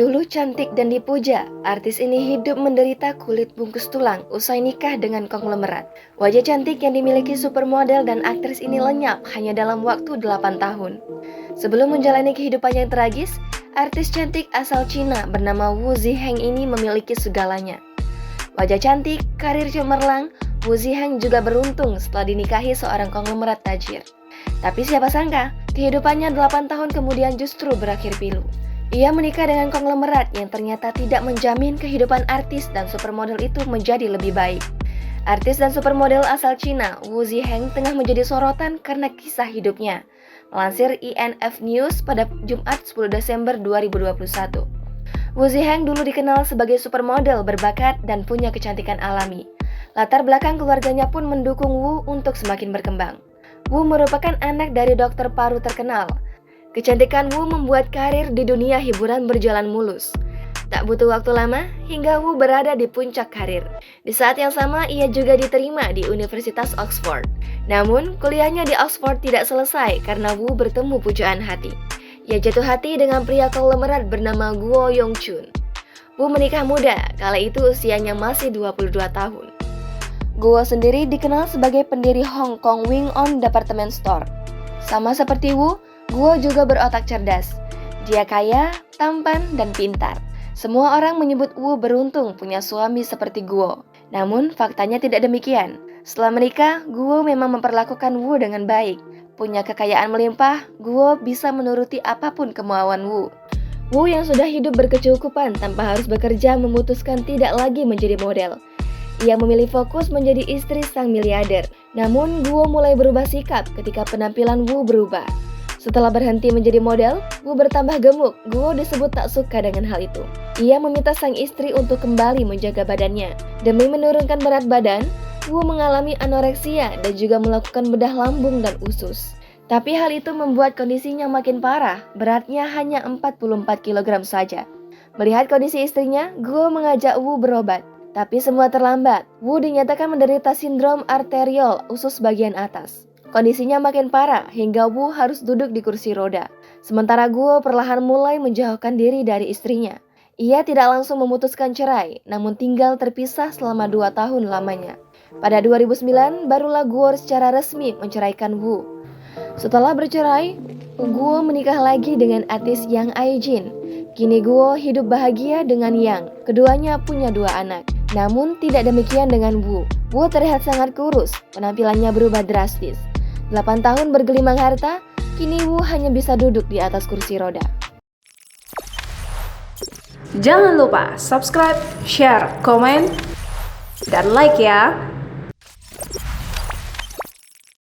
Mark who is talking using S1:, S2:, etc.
S1: Dulu cantik dan dipuja, artis ini hidup menderita kulit bungkus tulang usai nikah dengan konglomerat. Wajah cantik yang dimiliki supermodel dan aktris ini lenyap hanya dalam waktu 8 tahun. Sebelum menjalani kehidupan yang tragis, artis cantik asal Cina bernama Wu Ziheng ini memiliki segalanya. Wajah cantik, karir cemerlang, Wu Ziheng juga beruntung setelah dinikahi seorang konglomerat tajir. Tapi siapa sangka, kehidupannya 8 tahun kemudian justru berakhir pilu. Ia menikah dengan konglomerat yang ternyata tidak menjamin kehidupan artis dan supermodel itu menjadi lebih baik. Artis dan supermodel asal Cina, Wu Ziheng tengah menjadi sorotan karena kisah hidupnya. Melansir INF News pada Jumat 10 Desember 2021. Wu Ziheng dulu dikenal sebagai supermodel berbakat dan punya kecantikan alami. Latar belakang keluarganya pun mendukung Wu untuk semakin berkembang. Wu merupakan anak dari dokter paru terkenal. Kecantikan Wu membuat karir di dunia hiburan berjalan mulus. Tak butuh waktu lama hingga Wu berada di puncak karir. Di saat yang sama ia juga diterima di Universitas Oxford. Namun kuliahnya di Oxford tidak selesai karena Wu bertemu pujaan hati. Ia jatuh hati dengan pria konglomerat bernama Guo Yongchun. Wu menikah muda, kala itu usianya masih 22 tahun. Guo sendiri dikenal sebagai pendiri Hong Kong Wing On Department Store. Sama seperti Wu, Guo juga berotak cerdas. Dia kaya, tampan, dan pintar. Semua orang menyebut Wu beruntung punya suami seperti Guo. Namun faktanya tidak demikian. Setelah menikah, Guo memang memperlakukan Wu dengan baik. Punya kekayaan melimpah, Guo bisa menuruti apapun kemauan Wu. Wu yang sudah hidup berkecukupan tanpa harus bekerja memutuskan tidak lagi menjadi model. Ia memilih fokus menjadi istri sang miliarder. Namun Guo mulai berubah sikap ketika penampilan Wu berubah. Setelah berhenti menjadi model, Wu bertambah gemuk. Guo disebut tak suka dengan hal itu. Ia meminta sang istri untuk kembali menjaga badannya. Demi menurunkan berat badan, Wu mengalami anoreksia dan juga melakukan bedah lambung dan usus. Tapi hal itu membuat kondisinya makin parah. Beratnya hanya 44 kg saja. Melihat kondisi istrinya, Guo mengajak Wu berobat. Tapi semua terlambat. Wu dinyatakan menderita sindrom arteriol usus bagian atas. Kondisinya makin parah hingga Wu harus duduk di kursi roda. Sementara Guo perlahan mulai menjauhkan diri dari istrinya. Ia tidak langsung memutuskan cerai, namun tinggal terpisah selama 2 tahun lamanya. Pada 2009, barulah Guo secara resmi menceraikan Wu. Setelah bercerai, Guo menikah lagi dengan artis Yang Aijin. Kini Guo hidup bahagia dengan Yang. Keduanya punya 2 anak. Namun tidak demikian dengan Wu. Wu terlihat sangat kurus, penampilannya berubah drastis. 8 tahun bergelimang harta, kini Wu hanya bisa duduk di atas kursi roda.
S2: Jangan lupa subscribe, share, komen, dan like ya!